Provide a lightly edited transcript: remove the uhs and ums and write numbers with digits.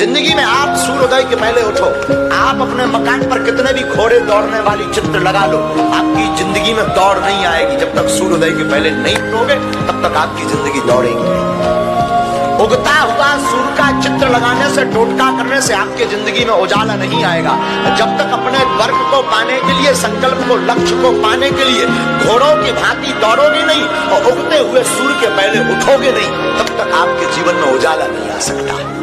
जिंदगी में आप सूर्योदय के पहले उठो। आप अपने मकान पर कितने भी घोड़े दौड़ने वाली चित्र लगा लो, आपकी जिंदगी में दौड़ नहीं आएगी। जब तक सूर्योदय के पहले नहीं उठोगे तब तक आपकी जिंदगी दौड़ेगी नहीं। उगता हुआ सूर्य का चित्र लगाने से, टोटका करने से आपकी जिंदगी में उजाला नहीं आएगा। जब तक अपने वर्ग को पाने के लिए, संकल्प को, लक्ष्य को पाने के लिए घोड़ों की भांति दौड़ोगे नहीं और उगते हुए सूर्य के पहले उठोगे नहीं, तब तक आपके जीवन में उजाला नहीं आ सकता।